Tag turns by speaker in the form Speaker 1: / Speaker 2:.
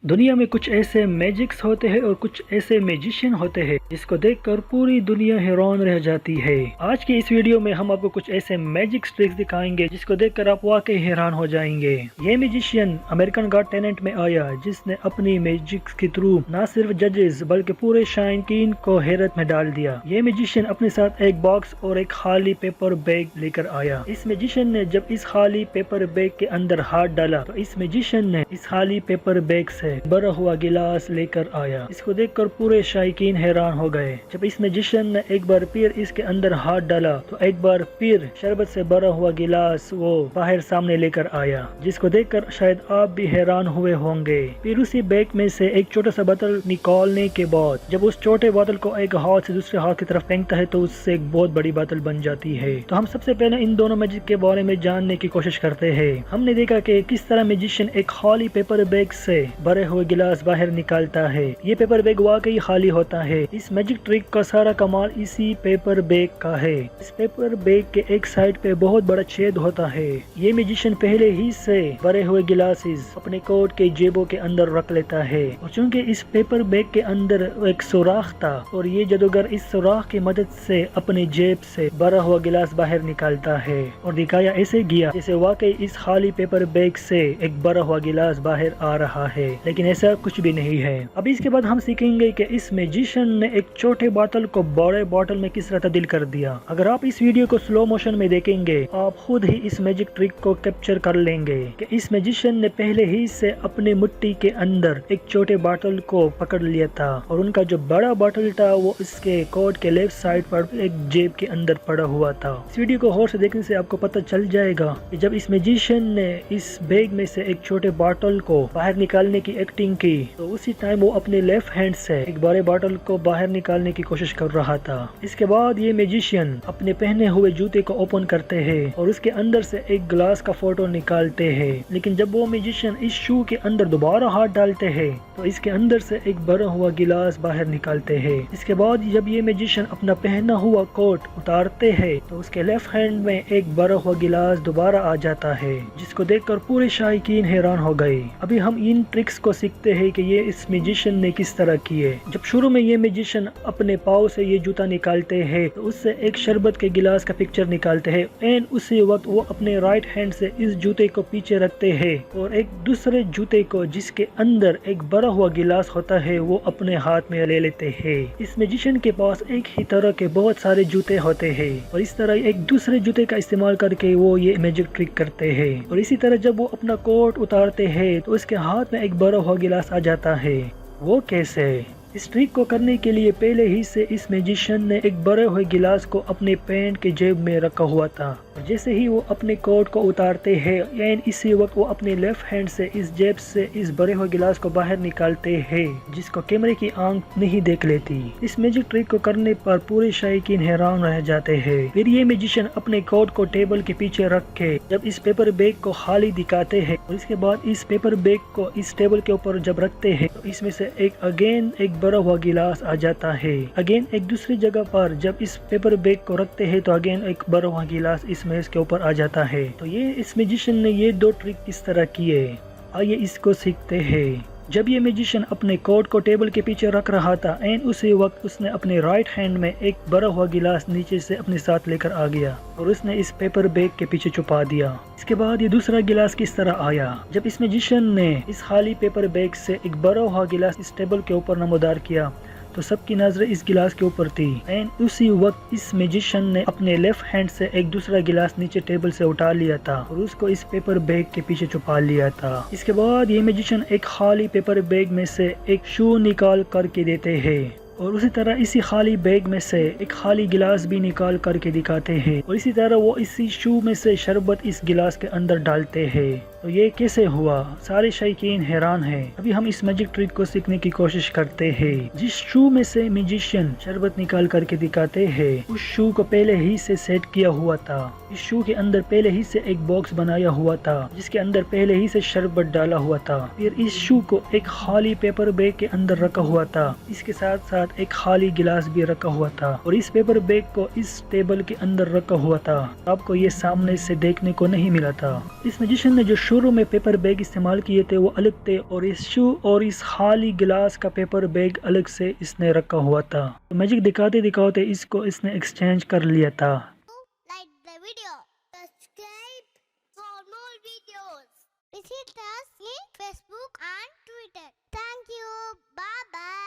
Speaker 1: दुनिया में कुछ ऐसे मैजिक्स होते हैं और कुछ ऐसे मैजिशियन होते हैं जिसको देखकर पूरी दुनिया हैरान रह जाती है। आज की इस वीडियो में हम आपको कुछ ऐसे मैजिक ट्रिक्स दिखाएंगे जिसको देखकर आप वाकई हैरान हो जाएंगे। ये मैजिशियन अमेरिकन गॉट टैलेंट में आया जिसने अपनी मैजिक के थ्रू न सिर्फ जजेस बल्कि पूरे शायकीन को हैरत में डाल दिया। ये मैजिशियन अपने साथ एक बॉक्स और एक खाली पेपर बैग लेकर आया। इस मैजिशियन ने जब इस खाली पेपर बैग के अंदर हाथ डाला तो इस मैजिशियन ने इस खाली पेपर बैग से भरा हुआ गिलास लेकर आया। इसको देखकर पूरे शायकीन हैरान हो गए। जब इस मैजिशियन ने एक बार फिर इसके अंदर हाथ डाला तो एक बार फिर शरबत से भरा हुआ गिलास वो बाहर सामने लेकर आया, जिसको देखकर शायद आप भी हैरान हुए होंगे। फिर उसी बैग में से एक छोटा सा बोतल निकालने के बाद जब उस छोटे बोतल को एक हाथ से दूसरे हाथ की तरफ फेंकता है तो उससे एक बहुत बड़ी बोतल बन जाती है। तो हम सबसे पहले इन दोनों मैजिक के बारे में जानने की कोशिश करते हैं। हमने देखा कि किस तरह मैजिशियन एक खाली पेपर बैग से भरे हुए गिलास बाहर निकालता है। ये पेपर बैग वाकई खाली होता है। इस मैजिक ट्रिक का सारा कमाल इसी पेपर बैग का है। इस पेपर बैग के एक साइड पे बहुत बड़ा छेद होता है। ये मैजिशियन पहले ही से भरे हुए गिलासेस अपने कोट के जेबों के अंदर रख लेता है और चूंकि इस पेपर बैग के अंदर एक सुराख था और ये जादूगर इस सुराख की मदद से अपने जेब से भरा हुआ गिलास बाहर निकालता है और दिखाया ऐसे गया जैसे वाकई इस खाली पेपर बैग से एक भरा हुआ गिलास बाहर आ रहा है, लेकिन ऐसा कुछ भी नहीं है। अभी इसके बाद हम सीखेंगे कि इस मैजिशियन ने एक छोटे बोतल को बड़े बोतल में किस तरह तब्दील कर दिया। अगर आप इस वीडियो को स्लो मोशन में देखेंगे आप खुद ही इस मैजिक ट्रिक को कैप्चर कर लेंगे कि इस मैजिशियन ने पहले ही से अपने मुट्ठी के अंदर एक छोटे बोतल को पकड़ लिया था और उनका जो बड़ा बोतल था वो इसके कोट के लेफ्ट साइड पर एक जेब के अंदर पड़ा हुआ था। इस वीडियो को गौर से देखने से आपको पता चल जाएगा कि जब इस मैजिशियन ने इस बैग में से एक छोटे बोतल को बाहर निकालने की एक्टिंग की तो उसी टाइम वो अपने लेफ्ट हैंड से एक बड़े बोतल को बाहर निकालने की कोशिश कर रहा था। इसके बाद ये मैजिशियन अपने पहने हुए जूते को ओपन करते हैं और उसके अंदर से एक ग्लास का फोटो निकालते हैं, लेकिन जब वो मैजिशियन इस शू के अंदर दोबारा हाथ डालते हैं तो इसके अंदर से एक भरा हुआ गिलास बाहर निकालते हैं। इसके बाद जब ये मैजिशियन अपना पहना हुआ कोट उतारते हैं तो उसके लेफ्ट हैंड में एक भरा हुआ गिलास दोबारा आ जाता है, जिसको देखकर पूरे शायकीन हैरान हो गए। अभी हम इन ट्रिक्स को सीखते हैं कि ये इस मैजिशियन ने किस तरह किए। जब शुरू में ये मैजिशियन अपने पाँव से ये जूता निकालते हैं तो उससे एक शरबत के गिलास का पिक्चर निकालते हैं एंड उसी वक्त वो अपने राइट हैंड से इस जूते को पीछे रखते हैं और एक दूसरे जूते को जिसके अंदर एक भरा हुआ गिलास होता है वो अपने हाथ में ले लेते हैं। इस मैजिशियन के पास एक ही तरह के बहुत सारे जूते होते हैं और इस तरह एक दूसरे जूते का इस्तेमाल करके वो ये मैजिक ट्रिक करते हैं। और इसी तरह जब वो अपना कोट उतारते हैं तो उसके हाथ में एक भरा हुआ गिलास आ जाता है। वो कैसे? इस ट्रिक को करने के लिए पहले ही से इस मैजिशियन ने एक भरे हुए गिलास को अपने पैंट के जेब में रखा हुआ था और जैसे ही वो अपने कोट को उतारते हैं एंड इसी वक्त वो अपने लेफ्ट हैंड से इस जेब से इस भरे हुए गिलास को बाहर निकालते हैं, जिसको कैमरे की आंख नहीं देख लेती। इस मैजिक ट्रिक को करने पर पूरे शायकीन हैरान रह जाते हैं। फिर ये मैजिशियन अपने कोट को टेबल के पीछे रख के जब इस पेपर बैग को खाली दिखाते हैं और इसके बाद इस पेपर बैग को इस टेबल के ऊपर जब रखते हैं तो इसमें से एक भरा हुआ गिलास आ जाता है। अगेन एक दूसरी जगह पर जब इस पेपर बैग को रखते हैं तो अगेन एक भरा हुआ गिलास इस मेज के ऊपर आ जाता है। तो ये इस मैजिशियन ने ये दो ट्रिक किस तरह किए, आइए इसको सीखते हैं। जब ये मैजिशियन अपने कोट को टेबल के पीछे रख रहा था एंड उसी वक्त उसने अपने राइट हैंड में एक भरा हुआ गिलास नीचे से अपने साथ लेकर आ गया और उसने इस पेपर बैग के पीछे छुपा दिया। इसके बाद ये दूसरा गिलास किस तरह आया? जब इस मैजिशियन ने इस खाली पेपर बैग से एक भरा हुआ गिलास इस टेबल के ऊपर नमोदार किया तो सबकी नजर इस गिलास के ऊपर थी एंड उसी वक्त इस मैजिशियन ने अपने लेफ्ट हैंड से एक दूसरा गिलास नीचे टेबल से उठा लिया था और उसको इस पेपर बैग के पीछे छुपा लिया था। इसके बाद ये मैजिशियन एक खाली पेपर बैग में से एक शू निकाल करके देते हैं और उसी तरह इसी खाली बैग में से एक खाली गिलास भी निकाल करके दिखाते हैं और इसी तरह वो इसी शू में से शरबत इस गिलास के अंदर डालते हैं। तो ये कैसे हुआ? सारे शायकीन हैरान हैं। अभी हम इस मैजिक ट्रिक को सीखने की कोशिश करते हैं। जिस शू में से मैजिशियन शरबत निकाल करके दिखाते हैं उस शू को पहले ही से सेट किया हुआ था। इस शू के अंदर पहले ही से एक बॉक्स बनाया हुआ था जिसके अंदर पहले ही से शरबत डाला हुआ था। फिर इस शू को एक खाली पेपर बैग के अंदर रखा हुआ था, इसके साथ साथ एक खाली गिलास भी रखा हुआ था और इस पेपर बैग को इस टेबल के अंदर रखा हुआ था। आपको ये सामने से देखने को नहीं मिला था। इस मैजिशियन ने जो शू شروع میں پیپر بیگ استعمال کیے تھے وہ الگ تھے، اور اس شو اور اس خالی گلاس کا پیپر بیگ الگ سے اس نے رکھا ہوا تھا۔ تو میجک دکھاتے دکھاتے اس کو اس نے ایکسچینج کر لیا تھا۔
Speaker 2: Like the video, subscribe for more videos. Visit us in Facebook and Twitter. Thank you. Bye bye.